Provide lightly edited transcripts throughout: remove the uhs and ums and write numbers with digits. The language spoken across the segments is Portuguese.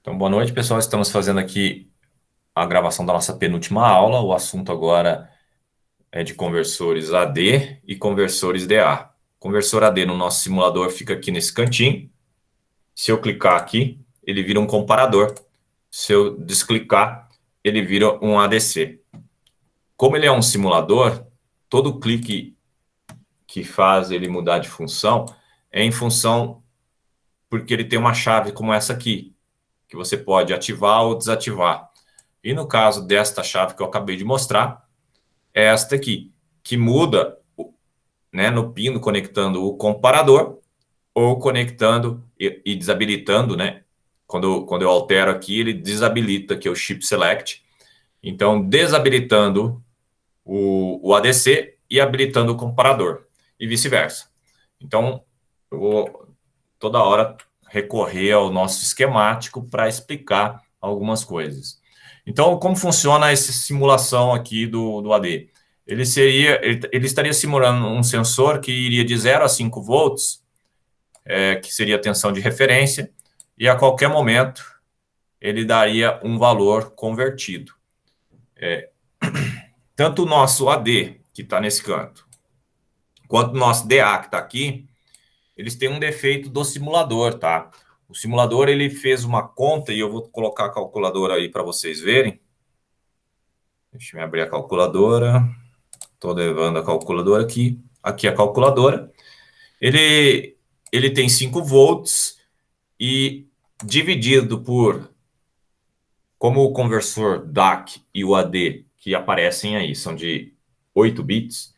Então, boa noite, pessoal. Estamos fazendo aqui a gravação da nossa penúltima aula. O assunto agora é de conversores AD e conversores DA. Conversor AD no nosso simulador fica aqui nesse cantinho. Se eu clicar aqui, ele vira um comparador. Se eu desclicar, ele vira um ADC. Como ele é um simulador, todo clique que faz ele mudar de função é em função porque ele tem uma chave como essa aqui, que você pode ativar ou desativar. E no caso desta chave que eu acabei de mostrar, é esta aqui, que muda, né, no pino conectando o comparador ou conectando e desabilitando, né? Quando eu altero aqui, ele desabilita aqui o Chip Select. Então, desabilitando o ADC e habilitando o comparador, e vice-versa. Então, eu vou toda hora recorrer ao nosso esquemático para explicar algumas coisas. Então, como funciona essa simulação aqui do AD? Ele estaria simulando um sensor que iria de 0 a 5 volts, que seria a tensão de referência, e a qualquer momento ele daria um valor convertido. Tanto o nosso AD, que está nesse canto, quanto o nosso DA, que está aqui, eles têm um defeito do simulador, tá? O simulador, ele fez uma conta, e eu vou colocar a calculadora aí para vocês verem. Deixa eu abrir a calculadora. Estou levando a calculadora aqui. Aqui a calculadora. Ele tem 5 volts e dividido por, como o conversor DAC e o AD que aparecem aí são de 8 bits,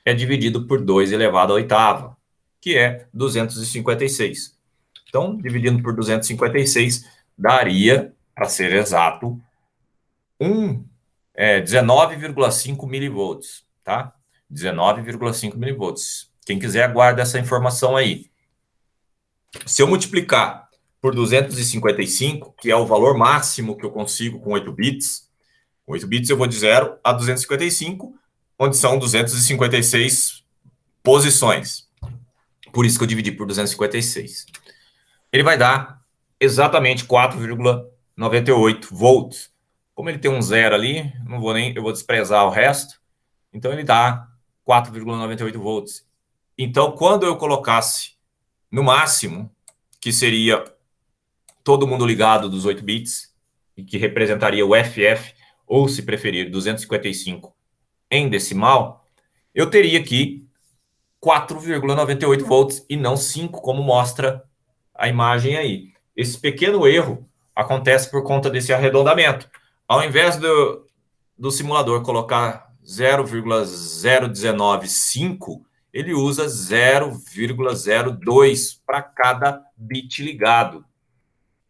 é dividido por 2 elevado à oitava, que é 256. Então, dividindo por 256, daria, para ser exato, 19,5 milivolts, tá? 19,5 milivolts. Quem quiser, aguarda essa informação aí. Se eu multiplicar por 255, que é o valor máximo que eu consigo com 8 bits, 8 bits eu vou de 0 a 255, onde são 256 posições. Por isso que eu dividi por 256. Ele vai dar exatamente 4,98 volts. Como ele tem um zero ali, eu vou desprezar o resto. Então ele dá 4,98 volts. Então, quando eu colocasse no máximo, que seria todo mundo ligado dos 8 bits, e que representaria o FF, ou se preferir, 255 em decimal, eu teria aqui 4,98 volts e não 5, como mostra a imagem aí. Esse pequeno erro acontece por conta desse arredondamento. Ao invés do simulador colocar 0,0195, ele usa 0,02 para cada bit ligado.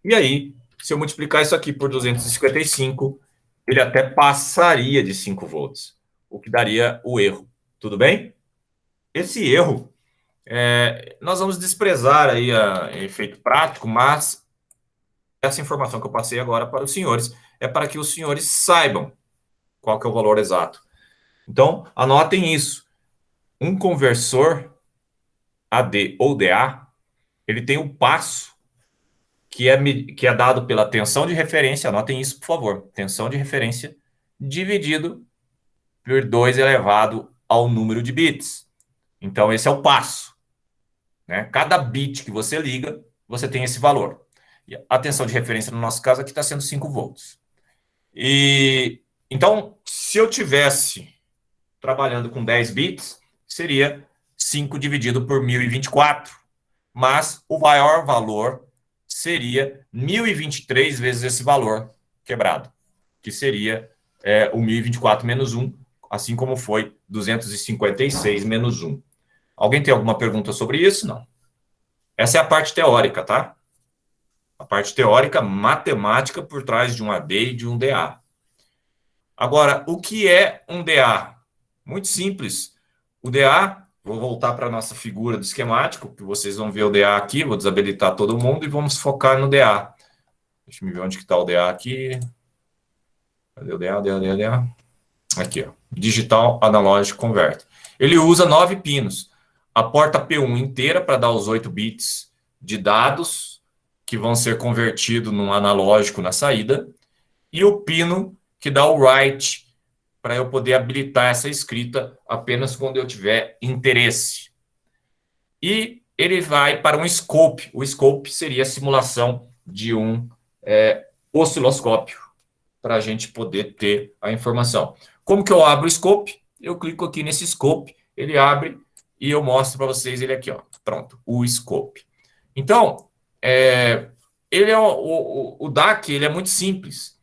E aí, se eu multiplicar isso aqui por 255, ele até passaria de 5 volts, o que daria o erro. Tudo bem? Esse erro, nós vamos desprezar aí a efeito prático, mas essa informação que eu passei agora para os senhores é para que os senhores saibam qual que é o valor exato. Então, anotem isso. Um conversor AD ou DA, ele tem um passo que é dado pela tensão de referência, anotem isso, por favor, tensão de referência dividido por 2 elevado ao número de bits. Então, esse é o passo. Né? Cada bit que você liga, você tem esse valor. E a tensão de referência, no nosso caso, aqui está sendo 5 volts. Então, se eu tivesse trabalhando com 10 bits, seria 5 dividido por 1024. Mas o maior valor seria 1023 vezes esse valor quebrado, que seria o 1024 menos 1, assim como foi 256 menos 1. Alguém tem alguma pergunta sobre isso? Não. Essa é a parte teórica, tá? A parte teórica matemática por trás de um AD e de um DA. Agora, o que é um DA? Muito simples. O DA, vou voltar para a nossa figura do esquemático, que vocês vão ver o DA aqui, vou desabilitar todo mundo e vamos focar no DA. Deixa eu ver onde está o DA aqui. Cadê o DA? DA. Aqui, ó. Digital Analógico Converter. Ele usa 9 pinos. A porta P1 inteira para dar os 8 bits de dados, que vão ser convertidos num analógico na saída, e o pino que dá o write, para eu poder habilitar essa escrita apenas quando eu tiver interesse. E ele vai para um scope. O scope seria a simulação de um osciloscópio, para a gente poder ter a informação. Como que eu abro o scope? Eu clico aqui nesse scope, ele abre e eu mostro para vocês ele aqui, ó. Pronto, o scope. Então, ele é o DAC, ele é muito simples.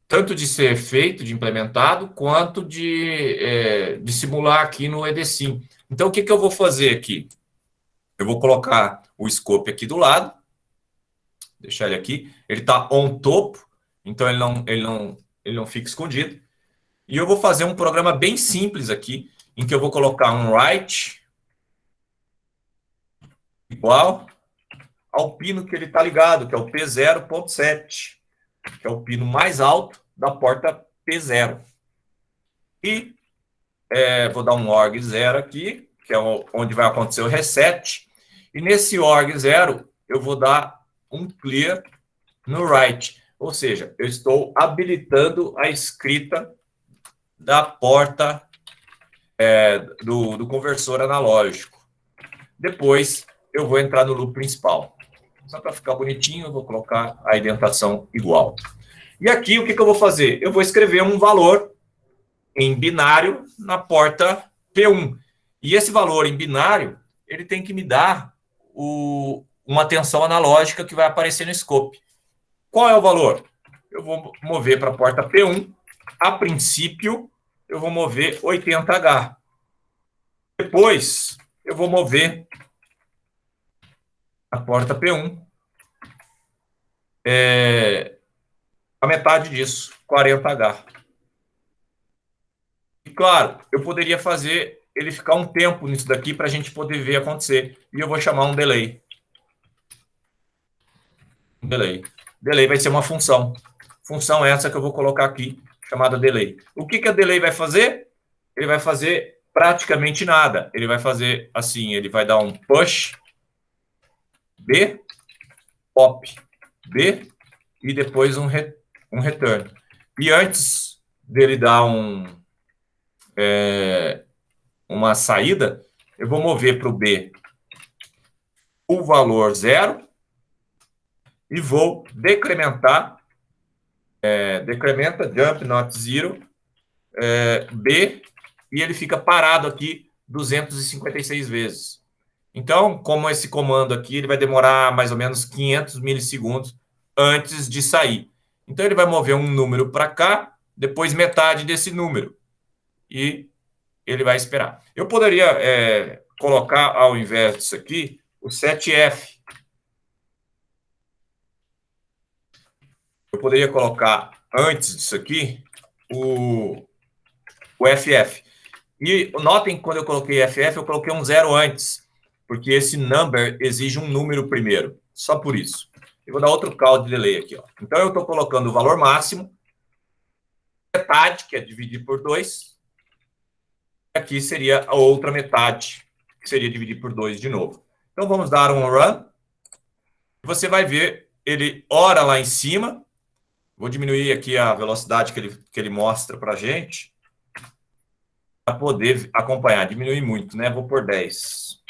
Tanto de ser feito, de implementado, quanto de simular aqui no EDSIM. Então, o que eu vou fazer aqui? Eu vou colocar o scope aqui do lado, deixar ele aqui. Ele está on topo, então ele não fica escondido. E eu vou fazer um programa bem simples aqui, em que eu vou colocar um write igual ao pino que ele está ligado, que é o P0.7, que é o pino mais alto da porta P0. E vou dar um org 0 aqui, que é onde vai acontecer o reset. E nesse org 0, eu vou dar um clear no write. Ou seja, eu estou habilitando a escrita da porta do conversor analógico. Depois, eu vou entrar no loop principal. Só para ficar bonitinho, eu vou colocar a indentação igual. E aqui, o que eu vou fazer? Eu vou escrever um valor em binário na porta P1. E esse valor em binário, ele tem que me dar uma tensão analógica que vai aparecer no scope. Qual é o valor? Eu vou mover para a porta P1. A princípio, eu vou mover 80H. Depois, eu vou mover a porta P1 a metade disso, 40H. E claro, eu poderia fazer ele ficar um tempo nisso daqui para a gente poder ver acontecer. E eu vou chamar um delay. Delay vai ser uma função. Função essa que eu vou colocar aqui, chamada delay. O que a delay vai fazer? Ele vai fazer praticamente nada. Ele vai fazer assim, ele vai dar um push B, pop B e depois um return. E antes dele dar uma saída, eu vou mover para o B o valor 0 e vou decrementar, decrementa, jump not zero, B, e ele fica parado aqui 256 vezes. Então, como esse comando aqui, ele vai demorar mais ou menos 500 milissegundos antes de sair. Então, ele vai mover um número para cá, depois metade desse número. E ele vai esperar. Eu poderia colocar, ao invés disso aqui, o 7F. Eu poderia colocar, antes disso aqui, o FF. E notem que quando eu coloquei FF, eu coloquei um 0 antes, porque esse number exige um número primeiro. Só por isso. Eu vou dar outro call de delay aqui. Ó. Então, eu estou colocando o valor máximo, metade, que é dividir por 2. Aqui seria a outra metade, que seria dividir por 2 de novo. Então, vamos dar um run. Você vai ver, ele ora lá em cima. Vou diminuir aqui a velocidade que ele mostra para a gente, para poder acompanhar. Diminuir muito, né? Vou por 10.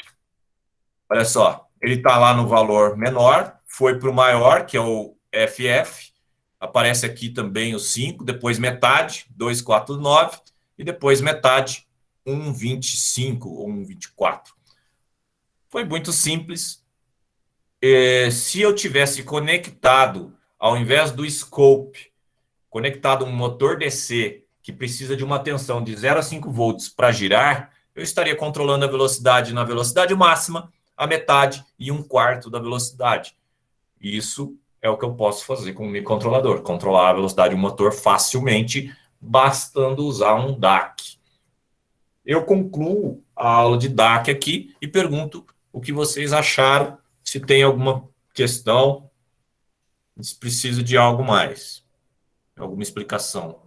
Olha só, ele está lá no valor menor, foi para o maior, que é o FF. Aparece aqui também o 5, depois metade, 249, e depois metade, 1,25 ou 1,24. Foi muito simples. Se eu tivesse conectado, ao invés do scope, conectado um motor DC que precisa de uma tensão de 0 a 5 volts para girar, eu estaria controlando a velocidade na velocidade máxima, a metade e 1/4 da velocidade. Isso é o que eu posso fazer com o microcontrolador, controlar a velocidade do motor facilmente, bastando usar um DAC. Eu concluo a aula de DAC aqui e pergunto o que vocês acharam, se tem alguma questão, se precisa de algo mais, alguma explicação.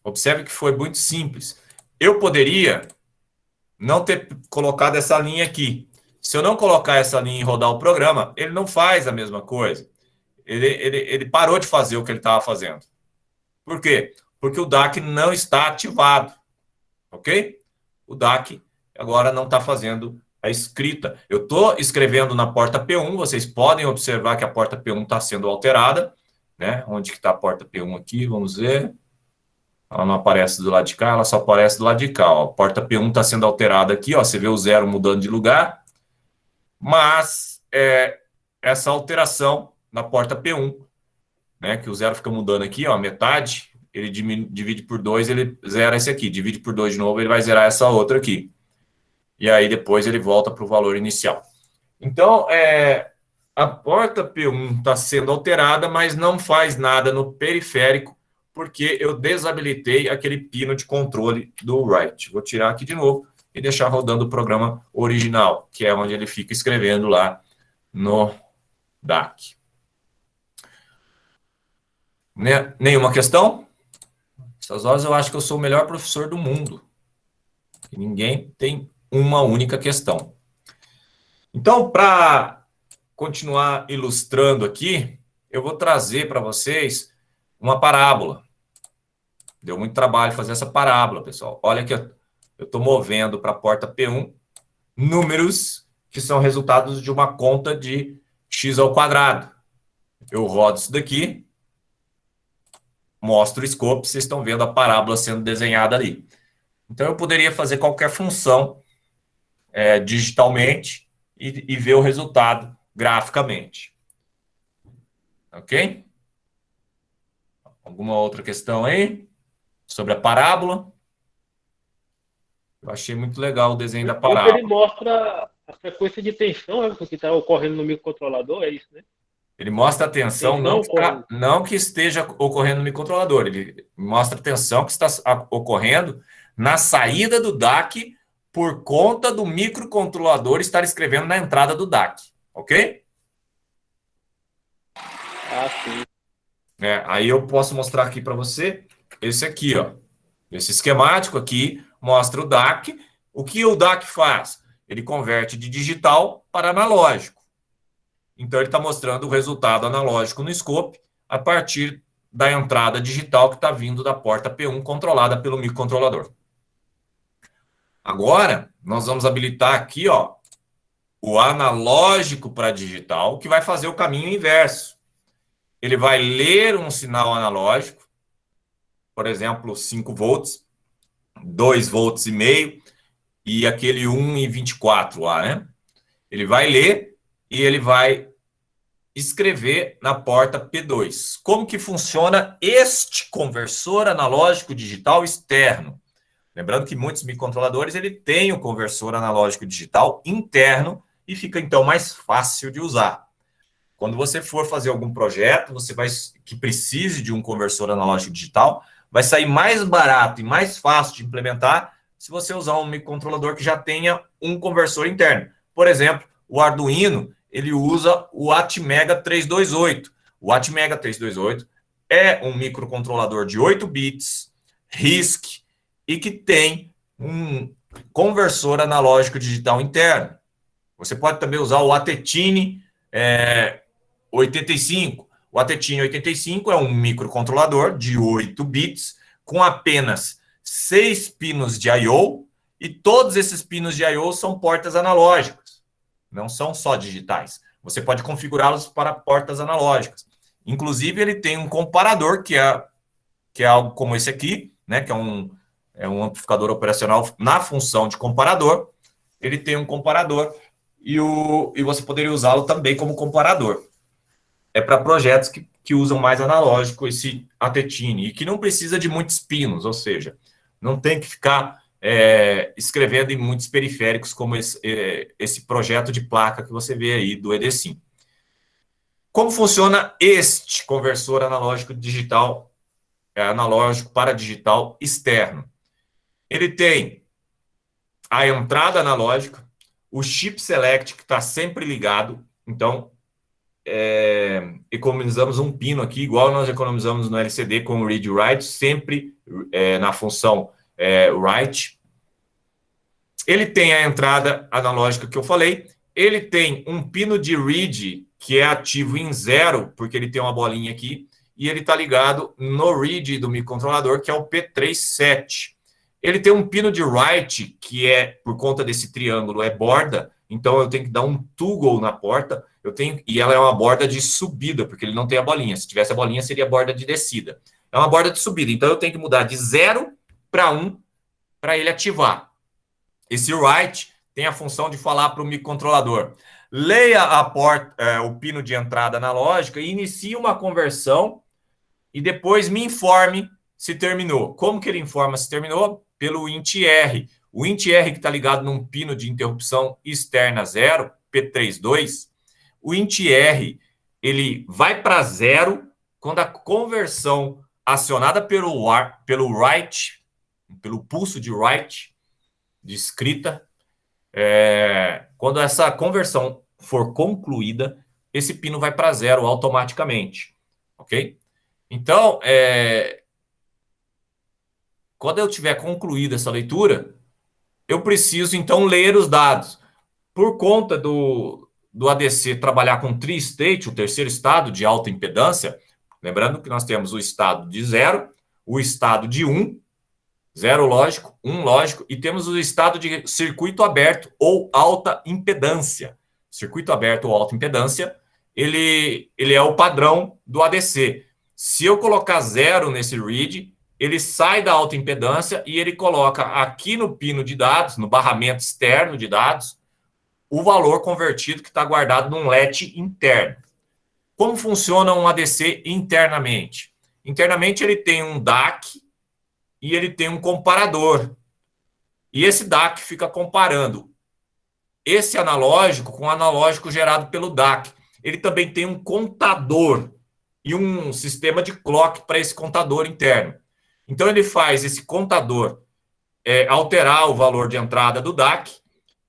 Observe que foi muito simples. Eu poderia não ter colocado essa linha aqui. Se eu não colocar essa linha e rodar o programa, ele não faz a mesma coisa. Ele parou de fazer o que ele estava fazendo. Por quê? Porque o DAC não está ativado, ok? O DAC agora não está fazendo a escrita. Eu estou escrevendo na porta P1, vocês podem observar que a porta P1 está sendo alterada, né? Onde que está a porta P1 aqui? Vamos ver. Ela não aparece do lado de cá, ela só aparece do lado de cá. Ó. A porta P1 está sendo alterada aqui, ó. Você vê o 0 mudando de lugar, mas essa alteração na porta P1, né, que o 0 fica mudando aqui, ó, metade, ele divide por 2, ele zera esse aqui. Divide por 2 de novo, ele vai zerar essa outra aqui. E aí depois ele volta para o valor inicial. Então, a porta P1 está sendo alterada, mas não faz nada no periférico, porque eu desabilitei aquele pino de controle do write. Vou tirar aqui de novo e deixar rodando o programa original, que é onde ele fica escrevendo lá no DAC. Nenhuma questão? Essas horas eu acho que eu sou o melhor professor do mundo. E ninguém tem uma única questão. Então, para continuar ilustrando aqui, eu vou trazer para vocês uma parábola. Deu muito trabalho fazer essa parábola, pessoal. Olha que eu estou movendo para a porta P1 números que são resultados de uma conta de x ao quadrado. Eu rodo isso daqui, mostro o scope, vocês estão vendo a parábola sendo desenhada ali. Então, eu poderia fazer qualquer função digitalmente e ver o resultado graficamente. Ok? Alguma outra questão aí sobre a parábola? Eu achei muito legal o desenho da parábola. Ele mostra a frequência de tensão que está ocorrendo no microcontrolador, é isso, né? Ele mostra a tensão não que esteja ocorrendo no microcontrolador, ele mostra a tensão que está ocorrendo na saída do DAC por conta do microcontrolador estar escrevendo na entrada do DAC, ok? Ah, sim. Aí eu posso mostrar aqui para você esse aqui, ó. Esse esquemático aqui mostra o DAC. O que o DAC faz? Ele converte de digital para analógico. Então, ele está mostrando o resultado analógico no scope a partir da entrada digital que está vindo da porta P1 controlada pelo microcontrolador. Agora, nós vamos habilitar aqui, ó, o analógico para digital, que vai fazer o caminho inverso. Ele vai ler um sinal analógico, por exemplo, 5 volts, 2 volts e meio, e aquele 1,24 lá, né? Ele vai ler e ele vai escrever na porta P2. Como que funciona este conversor analógico digital externo? Lembrando que muitos microcontroladores ele tem o conversor analógico digital interno e fica então mais fácil de usar. Quando você for fazer algum projeto, que precise de um conversor analógico digital, vai sair mais barato e mais fácil de implementar se você usar um microcontrolador que já tenha um conversor interno. Por exemplo, o Arduino, ele usa o Atmega 328. O Atmega 328 é um microcontrolador de 8 bits, RISC, e que tem um conversor analógico digital interno. Você pode também usar o Atetine 85. O Atetine 85 é um microcontrolador de 8 bits com apenas 6 pinos de I/O e todos esses pinos de I/O são portas analógicas, não são só digitais. Você pode configurá-los para portas analógicas. Inclusive, ele tem um comparador, que é algo como esse aqui, né, que é um amplificador operacional na função de comparador. Ele tem um comparador e você poderia usá-lo também como comparador. É para projetos que usam mais analógico esse Atetine e que não precisa de muitos pinos, ou seja, não tem que ficar escrevendo em muitos periféricos como esse projeto de placa que você vê aí do EDSIM. Como funciona este conversor analógico digital, analógico para digital externo? Ele tem a entrada analógica, o chip select que está sempre ligado, então economizamos um pino aqui, igual nós economizamos no LCD com o read e write, sempre na função write. Ele tem a entrada analógica que eu falei ele tem um pino de read que é ativo em 0, porque ele tem uma bolinha aqui, e ele está ligado no read do microcontrolador, que é o P37. Ele tem um pino de write, que é, por conta desse triângulo, é borda, então eu tenho que dar um toggle na porta, e ela é uma borda de subida, porque ele não tem a bolinha. Se tivesse a bolinha, seria a borda de descida. É uma borda de subida, então eu tenho que mudar de 0 para 1 para ele ativar. Esse write tem a função de falar para o microcontrolador: leia a porta, o pino de entrada analógica e inicie uma conversão e depois me informe se terminou. Como que ele informa se terminou? Pelo int_r. O int_r que está ligado num pino de interrupção externa 0, P32, o int_r ele vai para 0 quando a conversão acionada pelo write, pelo pulso de write, de escrita, quando essa conversão for concluída, esse pino vai para 0 automaticamente, ok? Então, quando eu tiver concluído essa leitura, eu preciso, então, ler os dados. Por conta do ADC trabalhar com tri-state, o terceiro estado de alta impedância, lembrando que nós temos o estado de 0, o estado de 1, 0 lógico, 1 lógico, e temos o estado de circuito aberto ou alta impedância. Circuito aberto ou alta impedância, ele é o padrão do ADC. Se eu colocar 0 nesse read, ele sai da alta impedância e ele coloca aqui no pino de dados, no barramento externo de dados, o valor convertido que está guardado num LET interno. Como funciona um ADC internamente? Internamente ele tem um DAC e ele tem um comparador. E esse DAC fica comparando esse analógico com o analógico gerado pelo DAC. Ele também tem um contador e um sistema de clock para esse contador interno. Então, ele faz esse contador alterar o valor de entrada do DAC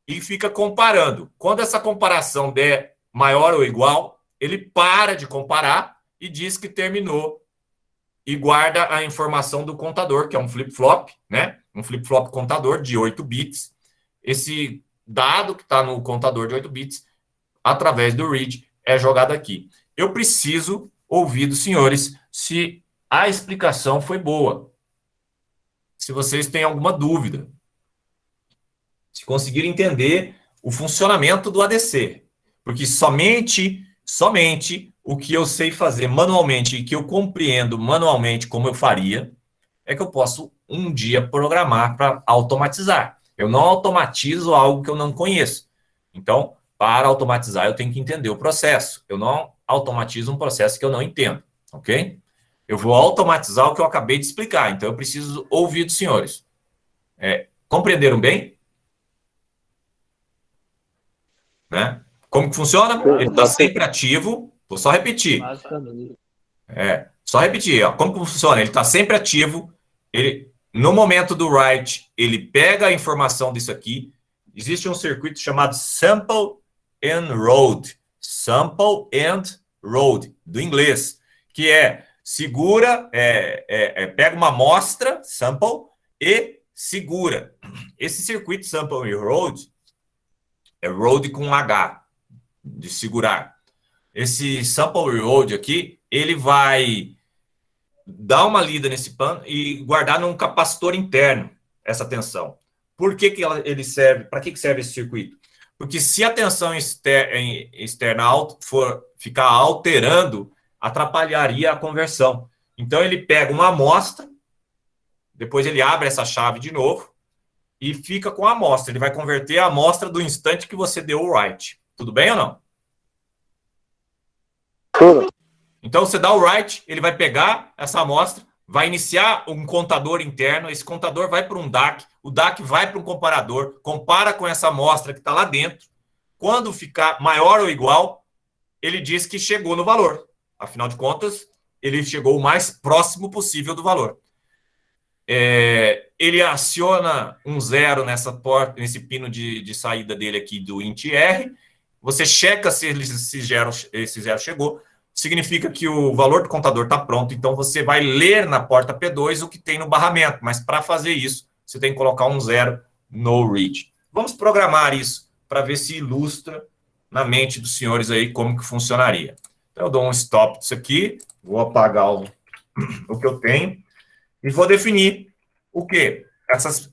e fica comparando. Quando essa comparação der maior ou igual, ele para de comparar e diz que terminou e guarda a informação do contador, que é um flip-flop, né? Um flip-flop contador de 8 bits. Esse dado que está no contador de 8 bits, através do read, é jogado aqui. Eu preciso ouvir dos senhores se a explicação foi boa. Se vocês têm alguma dúvida. Se conseguirem entender o funcionamento do ADC. Porque somente o que eu sei fazer manualmente e que eu compreendo manualmente como eu faria, é que eu posso um dia programar para automatizar. Eu não automatizo algo que eu não conheço. Então, para automatizar, eu tenho que entender o processo. Eu não automatizo um processo que eu não entendo, ok? Eu vou automatizar o que eu acabei de explicar. Então, eu preciso ouvir dos senhores. Compreenderam bem? Né? Como que funciona? Ele está sempre ativo. Vou só repetir. Só repetir. Ó. Como que funciona? Ele está sempre ativo. No momento do write, ele pega a informação disso aqui. Existe um circuito chamado Sample and Load. Sample and Load, do inglês. Que segura, pega uma amostra, sample, e segura. Esse circuito Sample and Load é road com um H, de segurar. Esse sample reload aqui, ele vai dar uma lida nesse pano e guardar num capacitor interno essa tensão. Por que ele serve? Para que serve esse circuito? Porque se a tensão externa for ficar alterando, atrapalharia a conversão. Então ele pega uma amostra, depois ele abre essa chave de novo e fica com a amostra. Ele vai converter a amostra do instante que você deu o write. Tudo bem ou não? Tudo. Então, você dá o write, ele vai pegar essa amostra, vai iniciar um contador interno, esse contador vai para um DAC, o DAC vai para um comparador, compara com essa amostra que está lá dentro. Quando ficar maior ou igual, ele diz que chegou no valor. Afinal de contas, ele chegou o mais próximo possível do valor. Ele aciona um 0 nessa porta, nesse pino de saída dele aqui do int_r. Você checa se esse 0 chegou. Significa que o valor do contador está pronto. Então, você vai ler na porta P2 o que tem no barramento. Mas, para fazer isso, você tem que colocar um 0 no read. Vamos programar isso para ver se ilustra na mente dos senhores aí como que funcionaria. Então, eu dou um stop disso aqui, vou apagar o que eu tenho e vou definir o quê?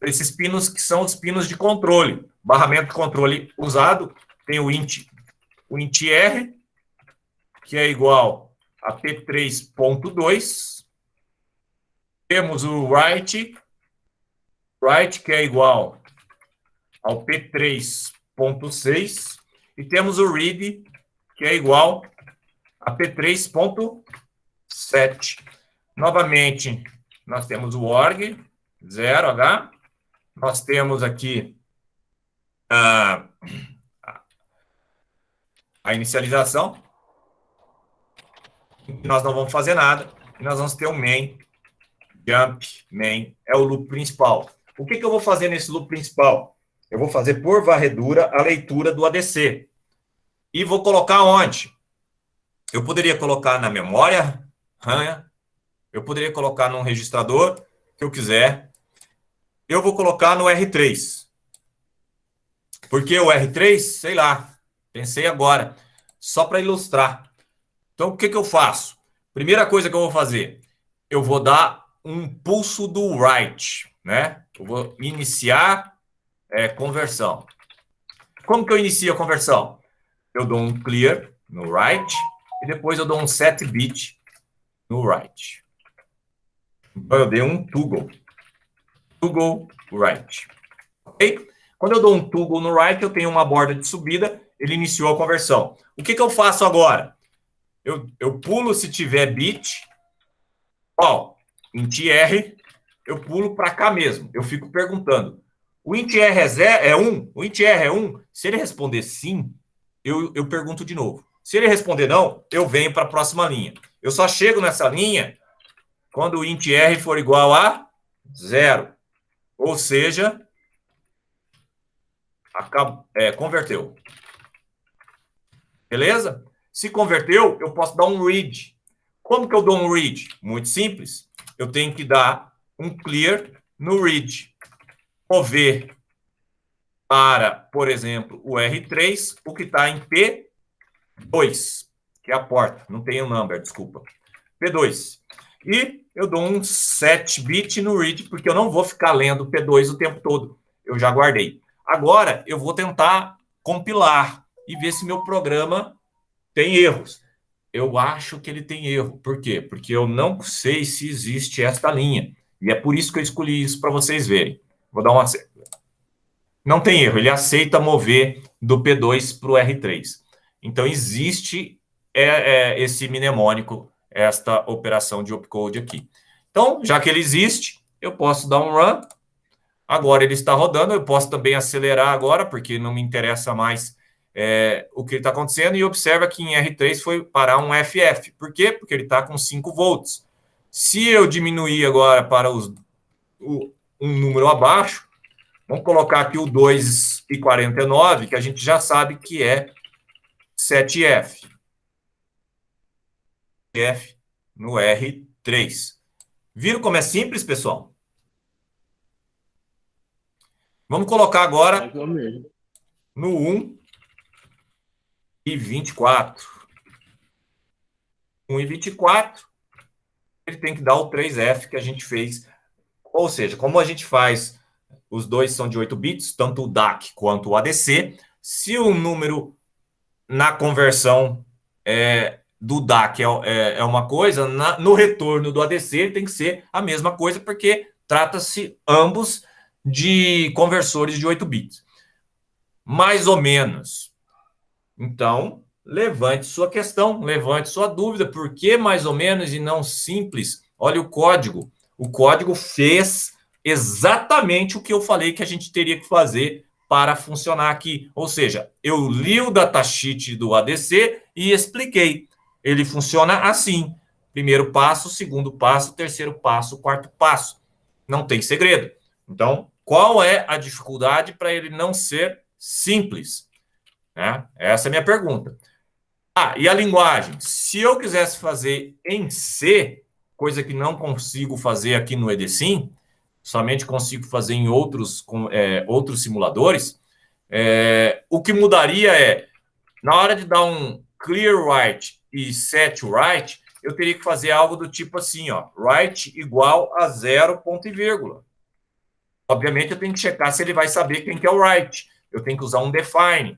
Esses pinos que são os pinos de controle. Barramento de controle usado tem o int R, que é igual a P3.2. Temos o write, que é igual ao P3.6. E temos o read, que é igual a P3.7. Novamente, nós temos o org, 0h. Nós temos aqui a inicialização. Nós não vamos fazer nada. E nós vamos ter um main, jump, main, é o loop principal. O que eu vou fazer nesse loop principal? Eu vou fazer por varredura a leitura do ADC. E vou colocar onde? Eu poderia colocar na memória RAM, eu poderia colocar num registrador, que eu quiser. Eu vou colocar no R3. Porque o R3, sei lá, pensei agora, só para ilustrar. Então, o que eu faço? Primeira coisa que eu vou fazer, eu vou dar um pulso do write, né? Eu vou iniciar conversão. Como que eu inicio a conversão? Eu dou um clear no write e depois eu dou um set bit no write. Então, eu dei um toggle write. Ok? Quando eu dou um toggle no write, eu tenho uma borda de subida, ele iniciou a conversão. O que eu faço agora? Eu pulo se tiver bit. Ó, int R, eu pulo para cá mesmo. Eu fico perguntando. O int R é 1? O int R é 1? Se ele responder sim, eu pergunto de novo. Se ele responder não, eu venho para a próxima linha. Eu só chego nessa linha quando o int R for igual a 0. Ou seja, converteu. Beleza? Se converteu, eu posso dar um read. Como que eu dou um read? Muito simples. Eu tenho que dar um clear no read. Mover para, por exemplo, o R3, o que está em P2, que é a porta. Não tem o number, desculpa. P2. E eu dou um set bit no read, porque eu não vou ficar lendo P2 o tempo todo. Eu já guardei. Agora, eu vou tentar compilar e ver se meu programa tem erros. Eu acho que ele tem erro. Por quê? Porque eu não sei se existe esta linha. E é por isso que eu escolhi isso para vocês verem. Vou dar uma... Não tem erro. Ele aceita mover do P2 para o R3. Então, existe esse mnemônico, esta operação de opcode aqui. Então, já que ele existe, eu posso dar um run. Agora ele está rodando. Eu posso também acelerar agora, porque não me interessa mais o que está acontecendo, e observa que em R3 foi parar um FF. Por quê? Porque ele está com 5 volts. Se eu diminuir agora para um número abaixo, vamos colocar aqui o 2,49, que a gente já sabe que é 7F. F no R3. Viram como é simples, pessoal? Vamos colocar agora no 1 e 24. 1 e 24, ele tem que dar o 3F que a gente fez. Ou seja, como a gente faz, os dois são de 8 bits, tanto o DAC quanto o ADC, se o número na conversão do DAC é uma coisa, no retorno do ADC ele tem que ser a mesma coisa, porque trata-se ambos de conversores de 8 bits. Mais ou menos. Então, levante sua questão, levante sua dúvida. Por que mais ou menos e não simples? Olha o código. O código fez exatamente o que eu falei que a gente teria que fazer para funcionar aqui. Ou seja, eu li o datasheet do ADC e expliquei. Ele funciona assim. Primeiro passo, segundo passo, terceiro passo, quarto passo. Não tem segredo. Então, qual é a dificuldade para ele não ser simples? Essa é a minha pergunta. E a linguagem? Se eu quisesse fazer em C, coisa que não consigo fazer aqui no EDSIM, somente consigo fazer em outros simuladores, o que mudaria Na hora de dar um clear write e set write, eu teria que fazer algo do tipo assim, ó, write igual a 0 ponto e vírgula. Obviamente, eu tenho que checar se ele vai saber quem que é o write. Eu tenho que usar um define.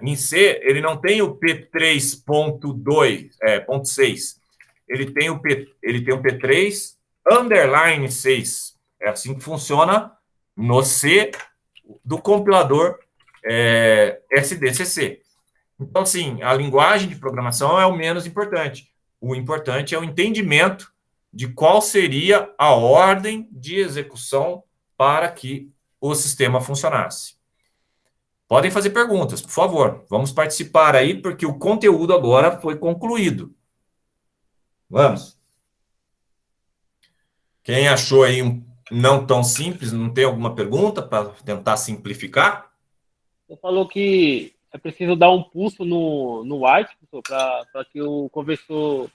Em C, ele não tem o P3.2, ponto 6. Ele tem o P3 underline 6. É assim que funciona no C do compilador SDCC. Então, assim, a linguagem de programação é o menos importante. O importante é o entendimento de qual seria a ordem de execução para que o sistema funcionasse. Podem fazer perguntas, por favor. Vamos participar aí, porque o conteúdo agora foi concluído. Vamos. Quem achou aí não tão simples, não tem alguma pergunta para tentar simplificar? Você falou que é preciso dar um pulso no white, para que o conversor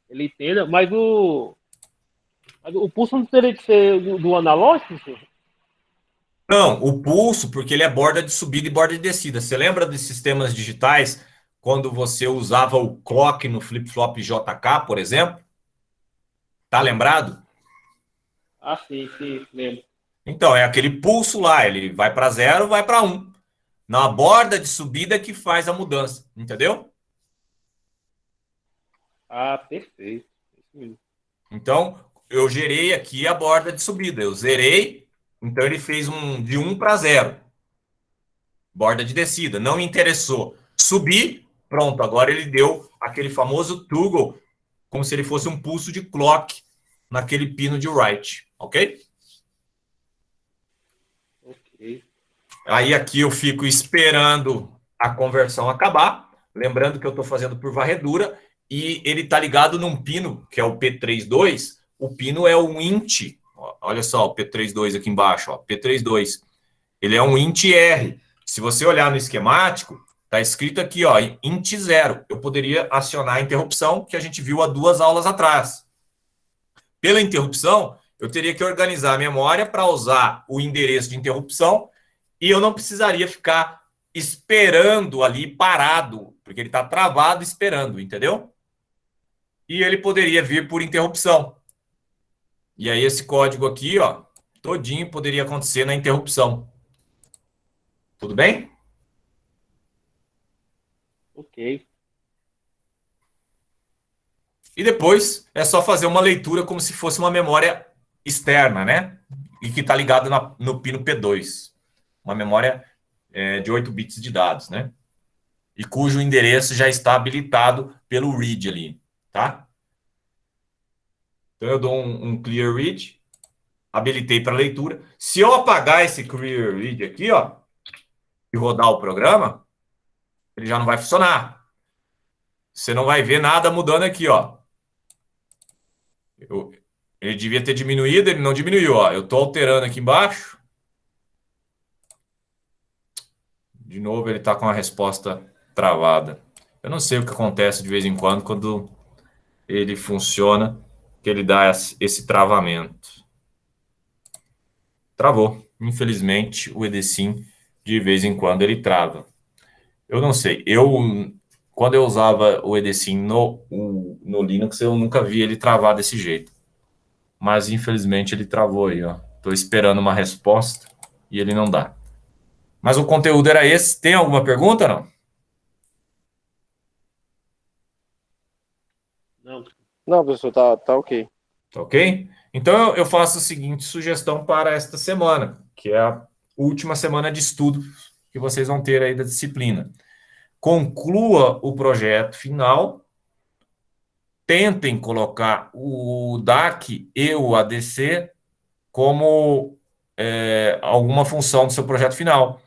ele entenda, mas o pulso não teria que ser do analógico, professor? Não, o pulso, porque ele é borda de subida e borda de descida. Você lembra dos sistemas digitais, quando você usava o clock no flip-flop JK, por exemplo? Tá lembrado? Ah, sim, lembro. Então, é aquele pulso lá, ele vai para 0, vai para 1. Na borda de subida que faz a mudança, entendeu? Ah, perfeito. Isso mesmo. Então, eu gerei aqui a borda de subida. Eu zerei, então ele fez de 1 para 0. Borda de descida. Não me interessou. Subi, pronto. Agora ele deu aquele famoso toggle, como se ele fosse um pulso de clock naquele pino de write. Ok? Ok. Aí aqui eu fico esperando a conversão acabar. Lembrando que eu estou fazendo por varredura. E ele está ligado num pino, que é o P32. O pino é um int. Olha só o P32 aqui embaixo. Ó, P32. Ele é um int R. Se você olhar no esquemático, está escrito aqui, ó, int 0. Eu poderia acionar a interrupção que a gente viu há 2 aulas atrás. Pela interrupção, eu teria que organizar a memória para usar o endereço de interrupção e eu não precisaria ficar esperando ali parado, porque ele está travado esperando, entendeu? E ele poderia vir por interrupção. E aí esse código aqui, ó, todinho poderia acontecer na interrupção. Tudo bem? Ok. E depois é só fazer uma leitura como se fosse uma memória externa, né? E que está ligado no pino P2. Uma memória de 8 bits de dados, né? E cujo endereço já está habilitado pelo read ali, tá? Então eu dou um clear read, habilitei para leitura. Se eu apagar esse clear read aqui, ó, e rodar o programa, ele já não vai funcionar. Você não vai ver nada mudando aqui, ó. Ele devia ter diminuído, ele não diminuiu, ó. Eu estou alterando aqui embaixo. De novo, ele está com a resposta travada. Eu não sei o que acontece de vez em quando ele funciona, que ele dá esse travamento. Travou. Infelizmente, o EDSIM, de vez em quando, ele trava. Eu não sei. Quando eu usava o EDSIM no Linux, eu nunca vi ele travar desse jeito. Mas, infelizmente, ele travou aí, ó. Estou esperando uma resposta e ele não dá. Mas o conteúdo era esse. Tem alguma pergunta, não? Não. Não, professor, tá ok. Tá ok? Então eu faço a seguinte sugestão para esta semana, que é a última semana de estudo que vocês vão ter aí da disciplina. Conclua o projeto final, tentem colocar o DAC e o ADC como alguma função do seu projeto final.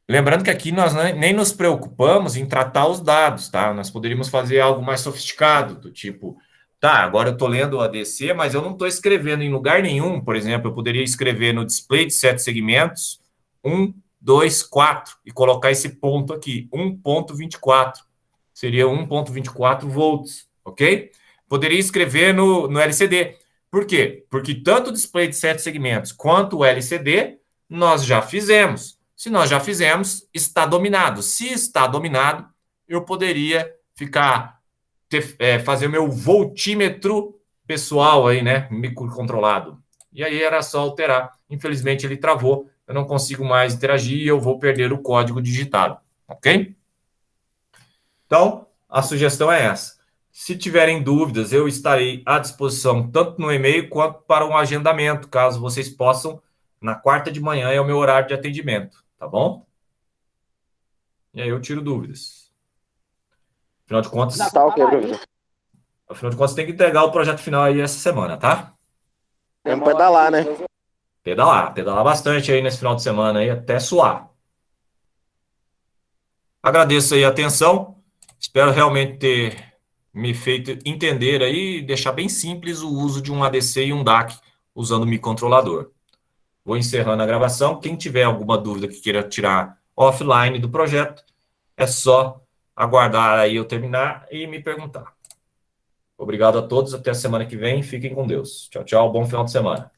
Lembrando que aqui nós nem nos preocupamos em tratar os dados, tá? Nós poderíamos fazer algo mais sofisticado, do tipo, tá, agora eu estou lendo o ADC, mas eu não estou escrevendo em lugar nenhum. Por exemplo, eu poderia escrever no display de 7 segmentos 1, 2, 4 e colocar esse ponto aqui, 1.24. Seria 1.24 volts, ok? Poderia escrever no LCD. Por quê? Porque tanto o display de 7 segmentos quanto o LCD nós já fizemos. Se nós já fizemos, está dominado. Se está dominado, eu poderia fazer o meu voltímetro pessoal aí, né? Microcontrolado. E aí era só alterar. Infelizmente ele travou. Eu não consigo mais interagir e eu vou perder o código digitado. Ok? Então, a sugestão é essa. Se tiverem dúvidas, eu estarei à disposição tanto no e-mail quanto para um agendamento, caso vocês possam. Na quarta de manhã é o meu horário de atendimento, tá bom? E aí eu tiro dúvidas. Afinal de contas, Tá ok, professor. tem que entregar o projeto final aí essa semana, tá? Vamos pedalar, né? Pedalar bastante aí nesse final de semana aí, até suar. Agradeço aí a atenção. Espero realmente ter me feito entender aí e deixar bem simples o uso de um ADC e um DAC usando o microcontrolador. Vou encerrando a gravação. Quem tiver alguma dúvida que queira tirar offline do projeto, é só aguardar aí eu terminar e me perguntar. Obrigado a todos. Até a semana que vem. Fiquem com Deus. Tchau, tchau. Bom final de semana.